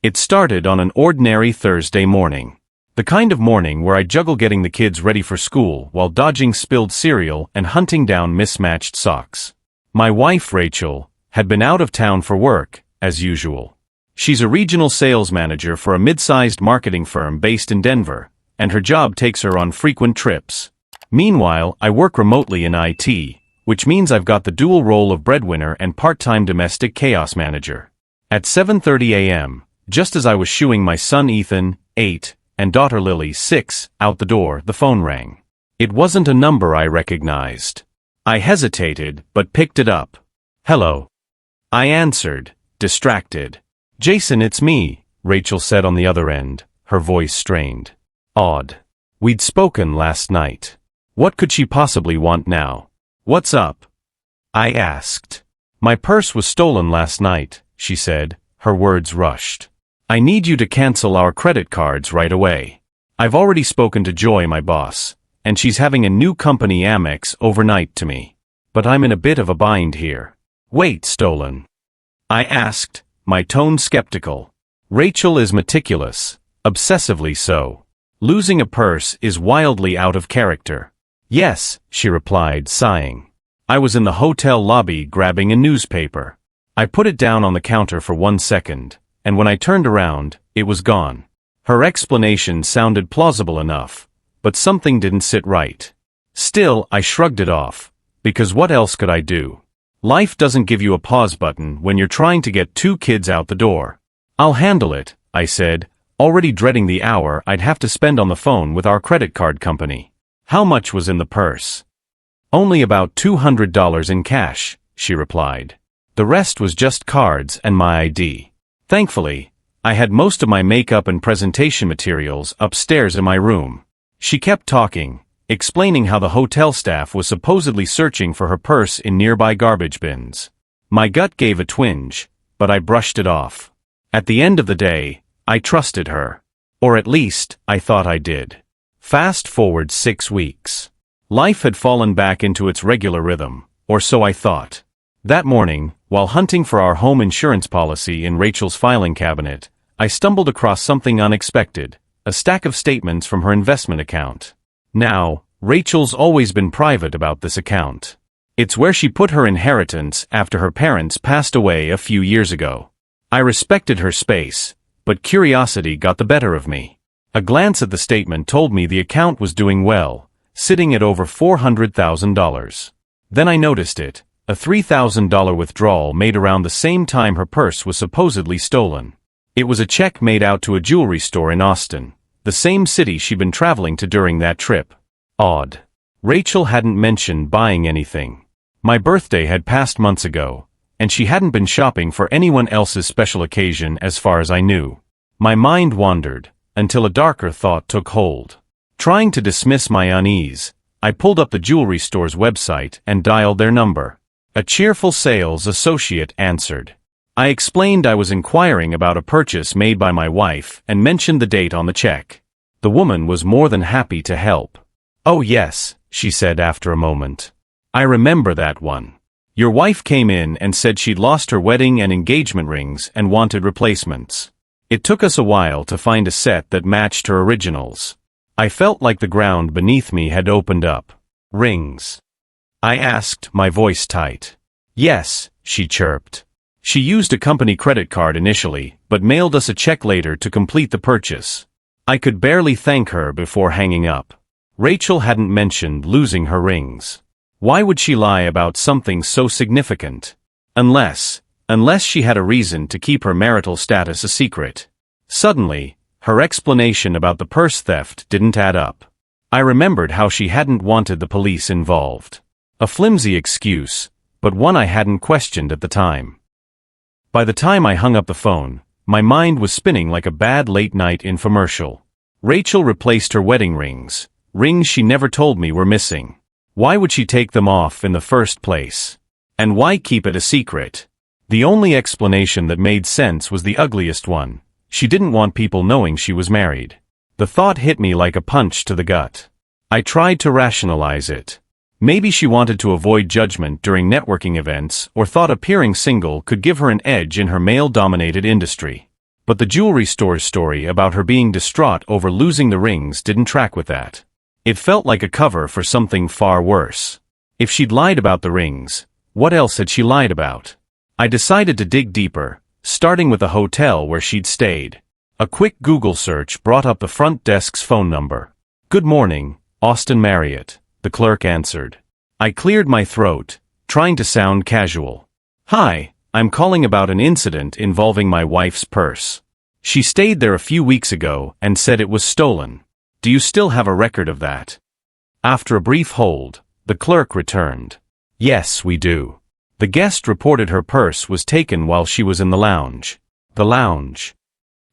It started on an ordinary Thursday morning. The kind of morning where I juggle getting the kids ready for school while dodging spilled cereal and hunting down mismatched socks. My wife, Rachel, had been out of town for work, as usual. She's a regional sales manager for a mid-sized marketing firm based in Denver, and her job takes her on frequent trips. Meanwhile, I work remotely in IT, which means I've got the dual role of breadwinner and part-time domestic chaos manager. At 7:30 a.m., just as I was shooing my son Ethan, 8, and daughter Lily, 6, out the door, the phone rang. It wasn't a number I recognized. I hesitated, but picked it up. "Hello." I answered, distracted. "Jason, it's me," Rachel said on the other end, her voice strained. Odd. We'd spoken last night. What could she possibly want now? "What's up?" I asked. "My purse was stolen last night," she said, her words rushed. "I need you to cancel our credit cards right away. I've already spoken to Joy, my boss, and she's having a new company Amex overnight to me. But I'm in a bit of a bind here." "Wait, stolen?" I asked, my tone skeptical. Rachel is meticulous, obsessively so. Losing a purse is wildly out of character. "Yes," she replied, sighing. "I was in the hotel lobby grabbing a newspaper. I put it down on the counter for 1 second, and when I turned around, it was gone." Her explanation sounded plausible enough, but something didn't sit right. Still, I shrugged it off, because what else could I do? Life doesn't give you a pause button when you're trying to get 2 kids out the door. "I'll handle it," I said, already dreading the hour I'd have to spend on the phone with our credit card company. "How much was in the purse?" "Only about $200 in cash," she replied. "The rest was just cards and my ID. Thankfully, I had most of my makeup and presentation materials upstairs in my room." She kept talking, explaining how the hotel staff was supposedly searching for her purse in nearby garbage bins. My gut gave a twinge, but I brushed it off. At the end of the day, I trusted her. Or at least, I thought I did. Fast forward 6 weeks. Life had fallen back into its regular rhythm, or so I thought. That morning, while hunting for our home insurance policy in Rachel's filing cabinet, I stumbled across something unexpected, a stack of statements from her investment account. Now, Rachel's always been private about this account. It's where she put her inheritance after her parents passed away a few years ago. I respected her space, but curiosity got the better of me. A glance at the statement told me the account was doing well, sitting at over $400,000. Then I noticed it, a $3,000 withdrawal made around the same time her purse was supposedly stolen. It was a check made out to a jewelry store in Austin, the same city she'd been traveling to during that trip. Odd. Rachel hadn't mentioned buying anything. My birthday had passed months ago, and she hadn't been shopping for anyone else's special occasion as far as I knew. My mind wandered, until a darker thought took hold. Trying to dismiss my unease, I pulled up the jewelry store's website and dialed their number. A cheerful sales associate answered. I explained I was inquiring about a purchase made by my wife and mentioned the date on the check. The woman was more than happy to help. "Oh yes," she said after a moment. "I remember that one. Your wife came in and said she'd lost her wedding and engagement rings and wanted replacements. It took us a while to find a set that matched her originals." I felt like the ground beneath me had opened up. "Rings?" I asked, my voice tight. "Yes," she chirped. She used a company credit card initially, but mailed us a check later to complete the purchase. I could barely thank her before hanging up. Rachel hadn't mentioned losing her rings. Why would she lie about something so significant? Unless she had a reason to keep her marital status a secret. Suddenly, her explanation about the purse theft didn't add up. I remembered how she hadn't wanted the police involved. A flimsy excuse, but one I hadn't questioned at the time. By the time I hung up the phone, my mind was spinning like a bad late-night infomercial. Rachel replaced her wedding rings, rings she never told me were missing. Why would she take them off in the first place? And why keep it a secret? The only explanation that made sense was the ugliest one. She didn't want people knowing she was married. The thought hit me like a punch to the gut. I tried to rationalize it. Maybe she wanted to avoid judgment during networking events or thought appearing single could give her an edge in her male-dominated industry. But the jewelry store's story about her being distraught over losing the rings didn't track with that. It felt like a cover for something far worse. If she'd lied about the rings, what else had she lied about? I decided to dig deeper, starting with the hotel where she'd stayed. A quick Google search brought up the front desk's phone number. "Good morning, Austin Marriott," the clerk answered. I cleared my throat, trying to sound casual. "Hi, I'm calling about an incident involving my wife's purse. She stayed there a few weeks ago and said it was stolen. Do you still have a record of that?" After a brief hold, the clerk returned. "Yes, we do. The guest reported her purse was taken while she was in the lounge." The lounge.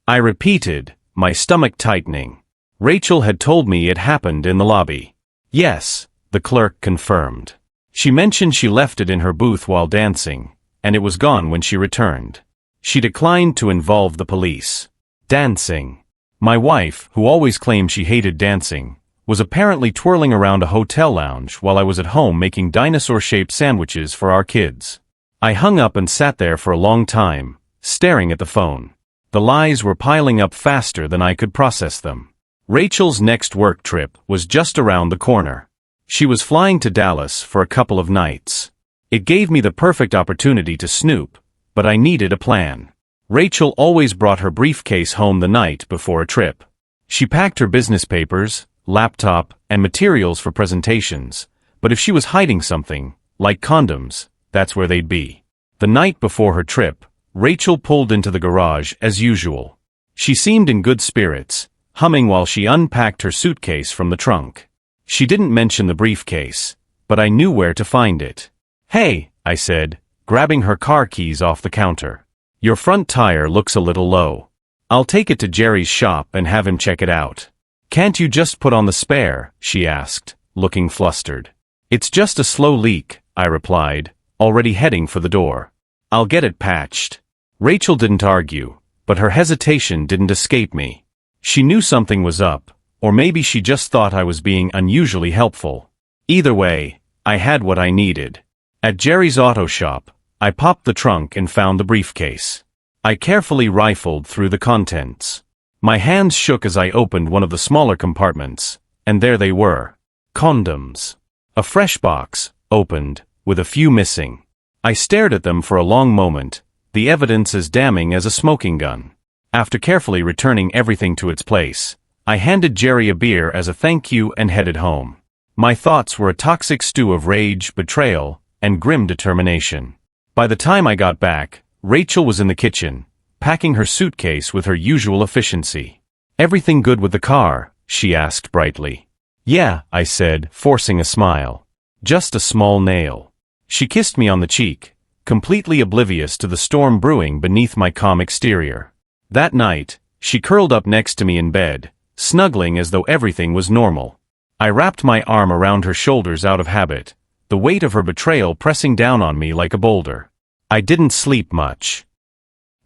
I repeated, my stomach tightening. Rachel had told me it happened in the lobby. "Yes," the clerk confirmed. "She mentioned she left it in her booth while dancing, and it was gone when she returned. She declined to involve the police." Dancing. My wife, who always claimed she hated dancing, was apparently twirling around a hotel lounge while I was at home making dinosaur-shaped sandwiches for our kids. I hung up and sat there for a long time, staring at the phone. The lies were piling up faster than I could process them. Rachel's next work trip was just around the corner. She was flying to Dallas for a couple of nights. It gave me the perfect opportunity to snoop, but I needed a plan. Rachel always brought her briefcase home the night before a trip. She packed her business papers, laptop, and materials for presentations, but if she was hiding something, like condoms, that's where they'd be. The night before her trip, Rachel pulled into the garage as usual. She seemed in good spirits, humming while she unpacked her suitcase from the trunk. She didn't mention the briefcase, but I knew where to find it. "Hey," I said, grabbing her car keys off the counter. "Your front tire looks a little low. I'll take it to Jerry's shop and have him check it out." "Can't you just put on the spare?" she asked, looking flustered. "It's just a slow leak," I replied, already heading for the door. "I'll get it patched." Rachel didn't argue, but her hesitation didn't escape me. She knew something was up, or maybe she just thought I was being unusually helpful. Either way, I had what I needed. At Jerry's auto shop, I popped the trunk and found the briefcase. I carefully rifled through the contents. My hands shook as I opened one of the smaller compartments, and there they were. Condoms. A fresh box, opened, with a few missing. I stared at them for a long moment, the evidence as damning as a smoking gun. After carefully returning everything to its place, I handed Jerry a beer as a thank you and headed home. My thoughts were a toxic stew of rage, betrayal, and grim determination. By the time I got back, Rachel was in the kitchen, packing her suitcase with her usual efficiency. "Everything good with the car?" she asked brightly. "Yeah," I said, forcing a smile. "Just a small nail." She kissed me on the cheek, completely oblivious to the storm brewing beneath my calm exterior. That night, she curled up next to me in bed, snuggling as though everything was normal. I wrapped my arm around her shoulders out of habit, the weight of her betrayal pressing down on me like a boulder. I didn't sleep much.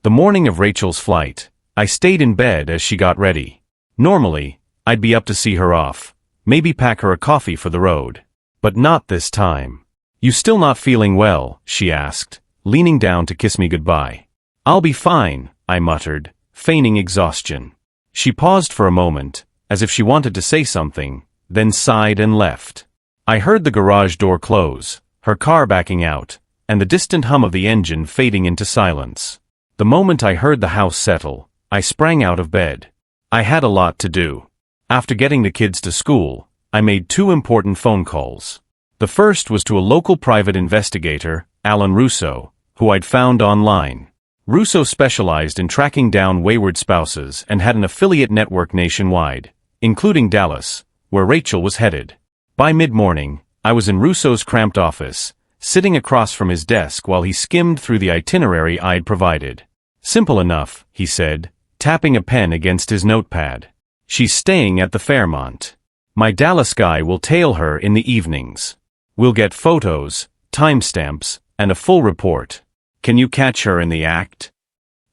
The morning of Rachel's flight, I stayed in bed as she got ready. Normally, I'd be up to see her off, maybe pack her a coffee for the road. But not this time. "You still not feeling well?" she asked, leaning down to kiss me goodbye. "I'll be fine," I muttered, feigning exhaustion. She paused for a moment, as if she wanted to say something, then sighed and left. I heard the garage door close, her car backing out, and the distant hum of the engine fading into silence. The moment I heard the house settle, I sprang out of bed. I had a lot to do. After getting the kids to school, I made 2 important phone calls. The first was to a local private investigator, Alan Russo, who I'd found online. Russo specialized in tracking down wayward spouses and had an affiliate network nationwide, including Dallas, where Rachel was headed. By mid-morning, I was in Russo's cramped office, sitting across from his desk while he skimmed through the itinerary I'd provided. "Simple enough," he said, tapping a pen against his notepad. "She's staying at the Fairmont. My Dallas guy will tail her in the evenings. We'll get photos, timestamps, and a full report. Can you catch her in the act?"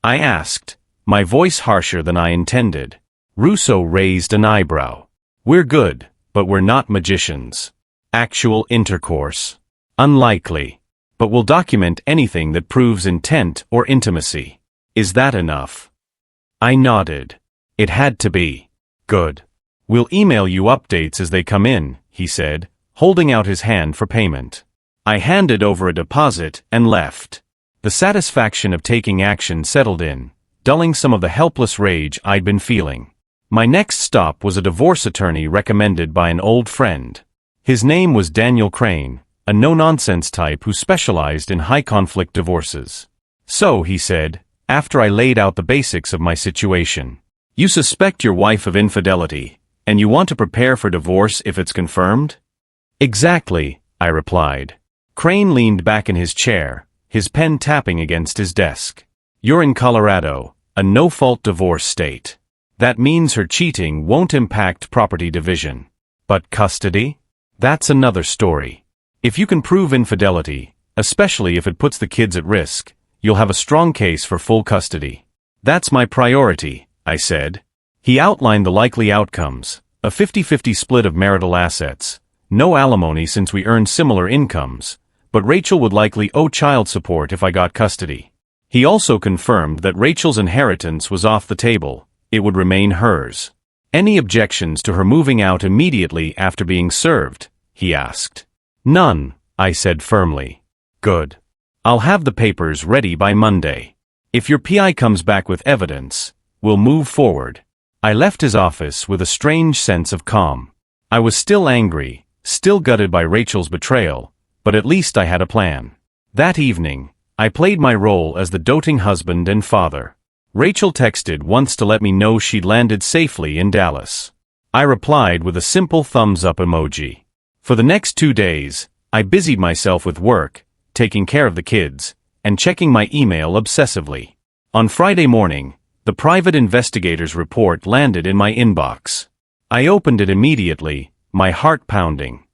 I asked, my voice harsher than I intended. Russo raised an eyebrow. "We're good, but we're not magicians. Actual intercourse? Unlikely. But we'll document anything that proves intent or intimacy. Is that enough?" I nodded. It had to be. Good. We'll email you updates as they come in, he said, holding out his hand for payment. I handed over a deposit and left. The satisfaction of taking action settled in, dulling some of the helpless rage I'd been feeling. My next stop was a divorce attorney recommended by an old friend. His name was Daniel Crane, a no-nonsense type who specialized in high-conflict divorces. So, he said, after I laid out the basics of my situation, you suspect your wife of infidelity, and you want to prepare for divorce if it's confirmed? Exactly, I replied. Crane leaned back in his chair, his pen tapping against his desk. You're in Colorado, a no-fault divorce state. That means her cheating won't impact property division. But custody? That's another story. If you can prove infidelity, especially if it puts the kids at risk, you'll have a strong case for full custody. That's my priority, I said. He outlined the likely outcomes, a 50-50 split of marital assets, no alimony since we earn similar incomes, but Rachel would likely owe child support if I got custody. He also confirmed that Rachel's inheritance was off the table, it would remain hers. Any objections to her moving out immediately after being served? He asked. None, I said firmly. Good. I'll have the papers ready by Monday. If your PI comes back with evidence, we'll move forward. I left his office with a strange sense of calm. I was still angry, still gutted by Rachel's betrayal, but at least I had a plan. That evening, I played my role as the doting husband and father. Rachel texted once to let me know she'd landed safely in Dallas. I replied with a simple thumbs-up emoji. For the next 2 days, I busied myself with work, taking care of the kids, and checking my email obsessively. On Friday morning, the private investigator's report landed in my inbox. I opened it immediately, my heart pounding.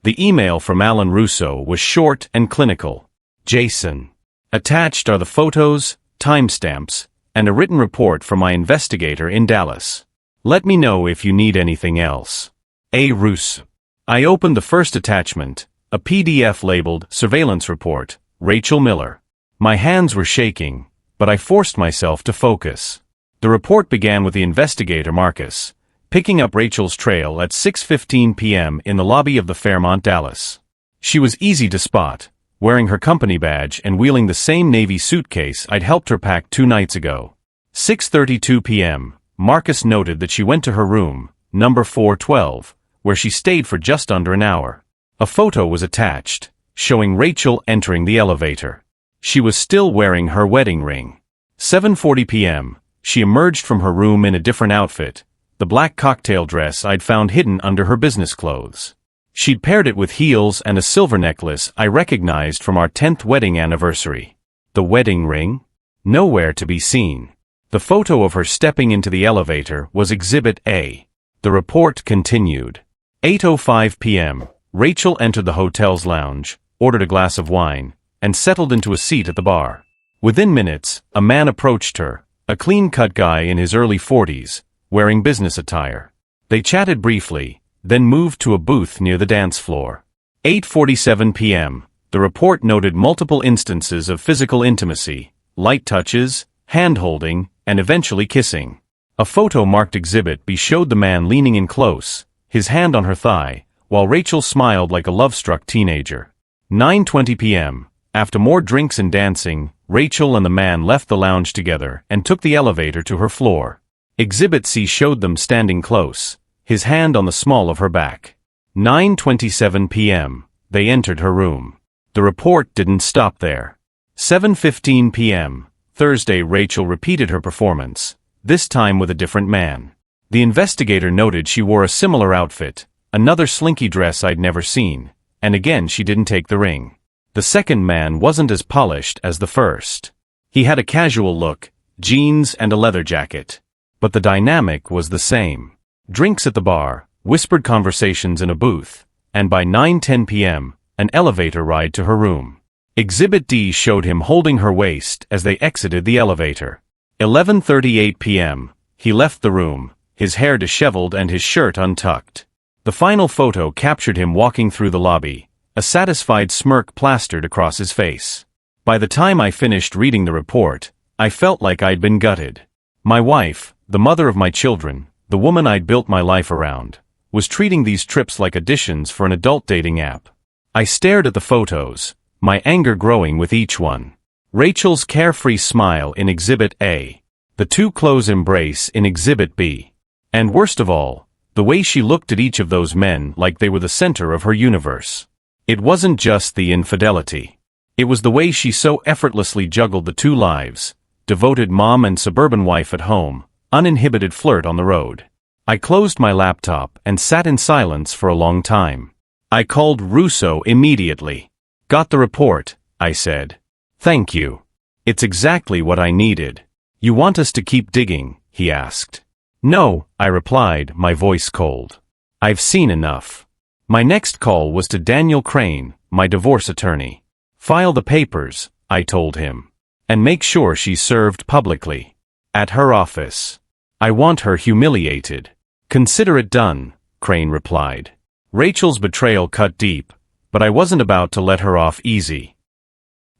The email from Alan Russo was short and clinical. Jason. Attached are the photos, timestamps, and a written report from my investigator in Dallas. Let me know if you need anything else. A. Russo. I opened the first attachment, a PDF labeled Surveillance Report, Rachel Miller. My hands were shaking, but I forced myself to focus. The report began with the investigator Marcus, picking up Rachel's trail at 6:15 p.m. in the lobby of the Fairmont Dallas. She was easy to spot, wearing her company badge and wheeling the same navy suitcase I'd helped her pack 2 nights ago. 6:32 p.m., Marcus noted that she went to her room, number 412, where she stayed for just under an hour. A photo was attached, showing Rachel entering the elevator. She was still wearing her wedding ring. 7:40 p.m., she emerged from her room in a different outfit, the black cocktail dress I'd found hidden under her business clothes. She'd paired it with heels and a silver necklace I recognized from our 10th wedding anniversary. The wedding ring? Nowhere to be seen. The photo of her stepping into the elevator was Exhibit A. The report continued. 8:05 p.m., Rachel entered the hotel's lounge, ordered a glass of wine, and settled into a seat at the bar. Within minutes, a man approached her, a clean-cut guy in his early 40s, wearing business attire. They chatted briefly, then moved to a booth near the dance floor. 8:47 p.m., the report noted multiple instances of physical intimacy, light touches, hand-holding, and eventually kissing. A photo marked Exhibit B showed the man leaning in close, his hand on her thigh, while Rachel smiled like a love-struck teenager. 9:20 p.m., after more drinks and dancing, Rachel and the man left the lounge together and took the elevator to her floor. Exhibit C showed them standing close, his hand on the small of her back. 9:27 p.m., they entered her room. The report didn't stop there. 7:15 p.m., Thursday, Rachel repeated her performance, this time with a different man. The investigator noted she wore a similar outfit, another slinky dress I'd never seen, and again she didn't take the ring. The second man wasn't as polished as the first. He had a casual look, jeans and a leather jacket. But the dynamic was the same. Drinks at the bar, whispered conversations in a booth, and by 9:10 p.m., an elevator ride to her room. Exhibit D showed him holding her waist as they exited the elevator. 11:38 p.m., he left the room, his hair disheveled and his shirt untucked. The final photo captured him walking through the lobby, a satisfied smirk plastered across his face. By the time I finished reading the report, I felt like I'd been gutted. My wife, the mother of my children, the woman I'd built my life around, was treating these trips like auditions for an adult dating app. I stared at the photos, my anger growing with each one. Rachel's carefree smile in Exhibit A. The too close embrace in Exhibit B. And worst of all, the way she looked at each of those men like they were the center of her universe. It wasn't just the infidelity. It was the way she so effortlessly juggled the two lives, devoted mom and suburban wife at home, uninhibited flirt on the road. I closed my laptop and sat in silence for a long time. I called Russo immediately. "Got the report," I said. "Thank you. It's exactly what I needed." "You want us to keep digging?" he asked. "No," I replied, my voice cold. "I've seen enough." My next call was to Daniel Crane, my divorce attorney. "File the papers," I told him. "And make sure she's served publicly. At her office. I want her humiliated." "Consider it done," Crane replied. Rachel's betrayal cut deep, but I wasn't about to let her off easy.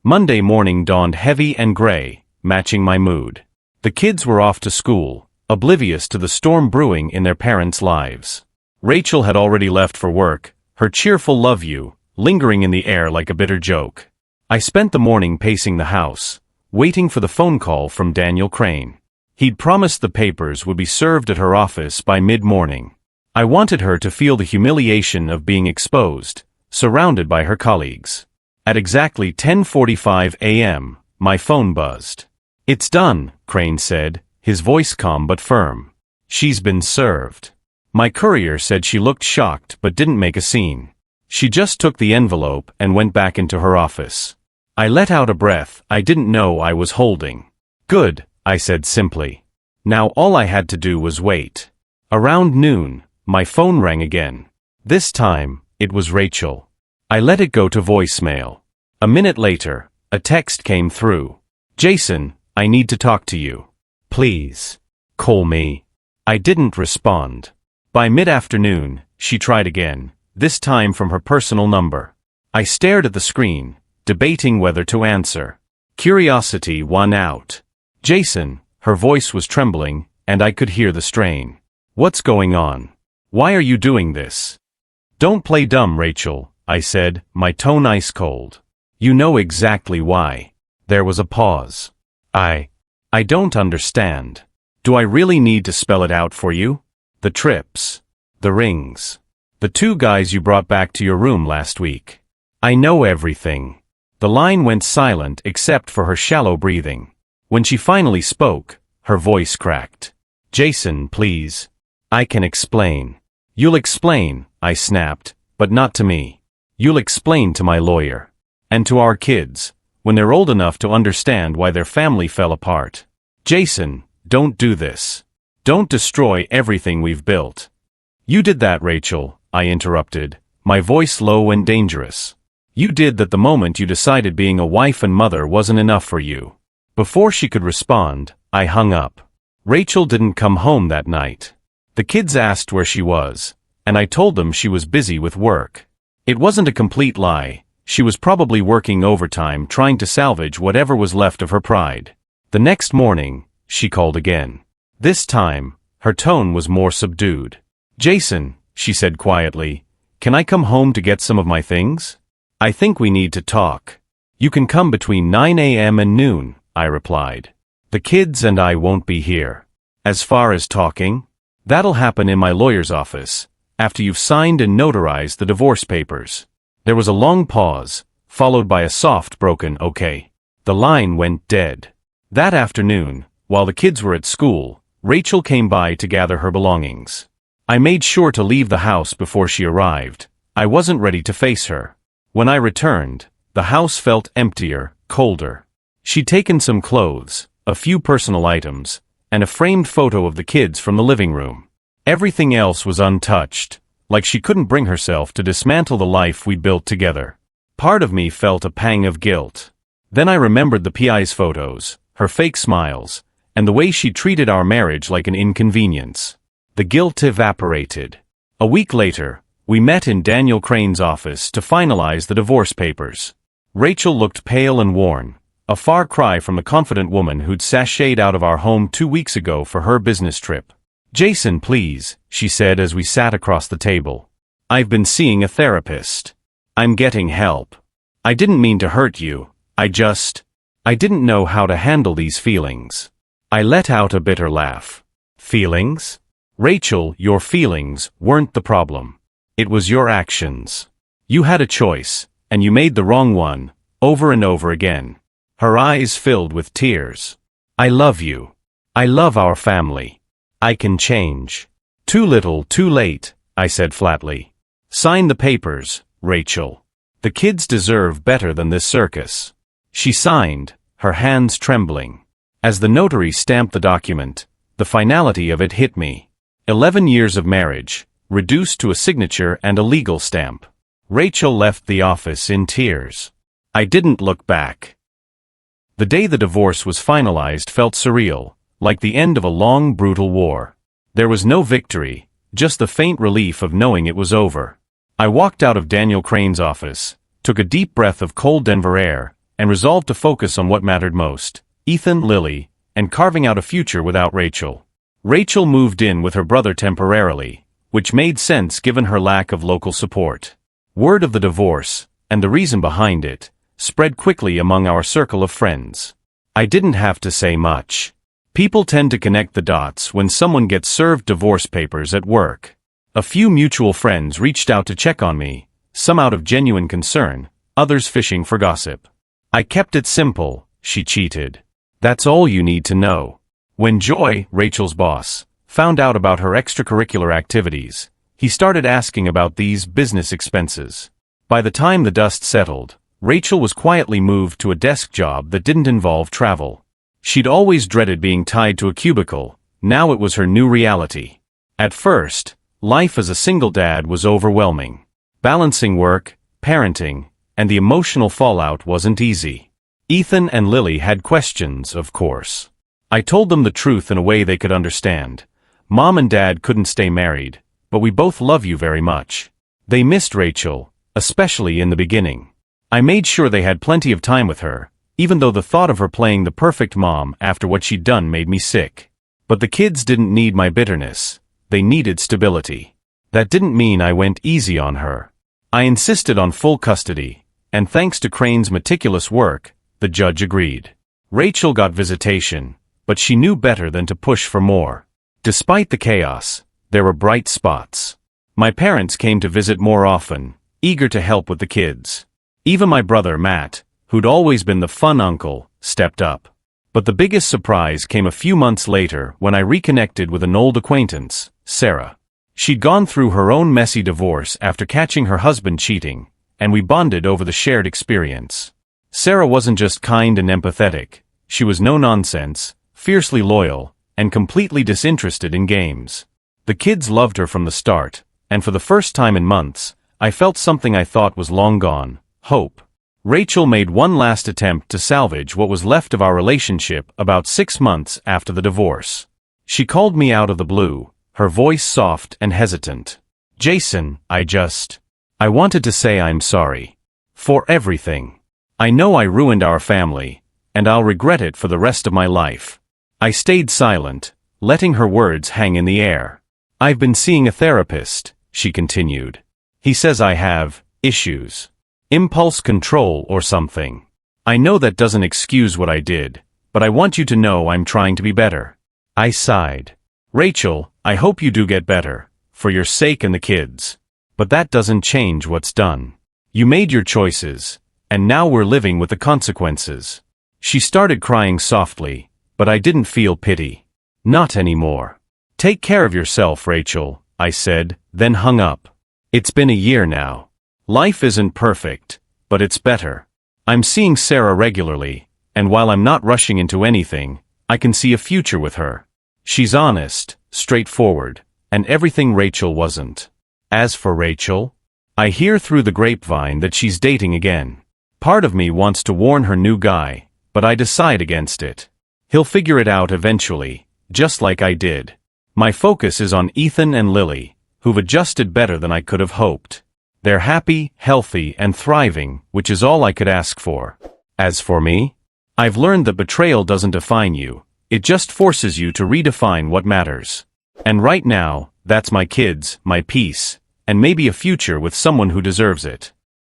Monday morning dawned heavy and gray, matching my mood. The kids were off to school, oblivious to the storm brewing in their parents' lives. Rachel had already left for work, her cheerful "love you" lingering in the air like a bitter joke. I spent the morning pacing the house, waiting for the phone call from Daniel Crane. He'd promised the papers would be served at her office by mid-morning. I wanted her to feel the humiliation of being exposed, surrounded by her colleagues. At exactly 10:45 a.m., my phone buzzed. "It's done," Crane said, his voice calm but firm. "She's been served." My courier said she looked shocked but didn't make a scene. She just took the envelope and went back into her office. I let out a breath I didn't know I was holding. "Good," I said simply. Now all I had to do was wait. Around noon, my phone rang again. This time, it was Rachel. I let it go to voicemail. A minute later, a text came through. "Jason, I need to talk to you. Please. Call me." I didn't respond. By mid-afternoon, she tried again, this time from her personal number. I stared at the screen, debating whether to answer. Curiosity won out. "Jason," her voice was trembling, and I could hear the strain. "What's going on? Why are you doing this?" "Don't play dumb, Rachel," I said, my tone ice cold. "You know exactly why." There was a pause. I don't understand. Do I really need to spell it out for you? The trips. The rings. The two guys you brought back to your room last week. I know everything. The line went silent except for her shallow breathing. When she finally spoke, her voice cracked. "Jason, please. I can explain." "You'll explain," I snapped, "but not to me. You'll explain to my lawyer. And to our kids, when they're old enough to understand why their family fell apart. Jason, don't do this. Don't destroy everything we've built." "You did that, Rachel," I interrupted, my voice low and dangerous. "You did that the moment you decided being a wife and mother wasn't enough for you." Before she could respond, I hung up. Rachel didn't come home that night. The kids asked where she was, and I told them she was busy with work. It wasn't a complete lie. She was probably working overtime trying to salvage whatever was left of her pride. The next morning, she called again. This time, her tone was more subdued. "Jason," she said quietly, "can I come home to get some of my things? I think we need to talk." "You can come between 9 a.m. and noon," I replied. "The kids and I won't be here." "As far as talking? That'll happen in my lawyer's office, after you've signed and notarized the divorce papers." There was a long pause, followed by a soft broken "okay." The line went dead. That afternoon, while the kids were at school, Rachel came by to gather her belongings. I made sure to leave the house before she arrived. I wasn't ready to face her. When I returned, the house felt emptier, colder. She'd taken some clothes, a few personal items, and a framed photo of the kids from the living room. Everything else was untouched, like she couldn't bring herself to dismantle the life we'd built together. Part of me felt a pang of guilt. Then I remembered the PI's photos, her fake smiles, and the way she treated our marriage like an inconvenience. The guilt evaporated. A week later, we met in Daniel Crane's office to finalize the divorce papers. Rachel looked pale and worn, a far cry from the confident woman who'd sashayed out of our home 2 weeks ago for her business trip. "Jason, please," she said as we sat across the table. "I've been seeing a therapist. I'm getting help. I didn't mean to hurt you, I didn't know how to handle these feelings." I let out a bitter laugh. "Feelings? Rachel, your feelings weren't the problem. It was your actions. You had a choice, and you made the wrong one, over and over again." Her eyes filled with tears. "I love you. I love our family. I can change." "Too little, too late," I said flatly. "Sign the papers, Rachel. The kids deserve better than this circus." She signed, her hands trembling. As the notary stamped the document, the finality of it hit me. 11 years of marriage, reduced to a signature and a legal stamp. Rachel left the office in tears. I didn't look back. The day the divorce was finalized felt surreal, like the end of a long, brutal war. There was no victory, just the faint relief of knowing it was over. I walked out of Daniel Crane's office, took a deep breath of cold Denver air, and resolved to focus on what mattered most: Ethan, Lily, and carving out a future without Rachel. Rachel moved in with her brother temporarily, which made sense given her lack of local support. Word of the divorce, and the reason behind it, spread quickly among our circle of friends. I didn't have to say much. People tend to connect the dots when someone gets served divorce papers at work. A few mutual friends reached out to check on me, some out of genuine concern, others fishing for gossip. I kept it simple, she cheated. That's all you need to know. When Joy, Rachel's boss, found out about her extracurricular activities, he started asking about these business expenses. By the time the dust settled, Rachel was quietly moved to a desk job that didn't involve travel. She'd always dreaded being tied to a cubicle, now it was her new reality. At first, life as a single dad was overwhelming. Balancing work, parenting, and the emotional fallout wasn't easy. Ethan and Lily had questions, of course. I told them the truth in a way they could understand. Mom and Dad couldn't stay married, but we both love you very much. They missed Rachel, especially in the beginning. I made sure they had plenty of time with her, even though the thought of her playing the perfect mom after what she'd done made me sick. But the kids didn't need my bitterness. They needed stability. That didn't mean I went easy on her. I insisted on full custody, and thanks to Crane's meticulous work, the judge agreed. Rachel got visitation, but she knew better than to push for more. Despite the chaos, there were bright spots. My parents came to visit more often, eager to help with the kids. Even my brother Matt, who'd always been the fun uncle, stepped up. But the biggest surprise came a few months later when I reconnected with an old acquaintance, Sarah. She'd gone through her own messy divorce after catching her husband cheating, and we bonded over the shared experience. Sarah wasn't just kind and empathetic, she was no-nonsense, fiercely loyal, and completely disinterested in games. The kids loved her from the start, and for the first time in months, I felt something I thought was long gone: hope. Rachel made one last attempt to salvage what was left of our relationship about 6 months after the divorce. She called me out of the blue, her voice soft and hesitant. "Jason, I wanted to say I'm sorry. For everything. I know I ruined our family, and I'll regret it for the rest of my life." I stayed silent, letting her words hang in the air. "I've been seeing a therapist," she continued. "He says I have issues. Impulse control or something. I know that doesn't excuse what I did, but I want you to know I'm trying to be better." I sighed. "Rachel, I hope you do get better, for your sake and the kids. But that doesn't change what's done. You made your choices, and now we're living with the consequences." She started crying softly, but I didn't feel pity. Not anymore. "Take care of yourself, Rachel," I said, then hung up. It's been a year now. Life isn't perfect, but it's better. I'm seeing Sarah regularly, and while I'm not rushing into anything, I can see a future with her. She's honest, straightforward, and everything Rachel wasn't. As for Rachel, I hear through the grapevine that she's dating again. Part of me wants to warn her new guy, but I decide against it. He'll figure it out eventually, just like I did. My focus is on Ethan and Lily, who've adjusted better than I could have hoped. They're happy, healthy, and thriving, which is all I could ask for. As for me, I've learned that betrayal doesn't define you, it just forces you to redefine what matters. And right now, that's my kids, my peace, and maybe a future with someone who deserves it.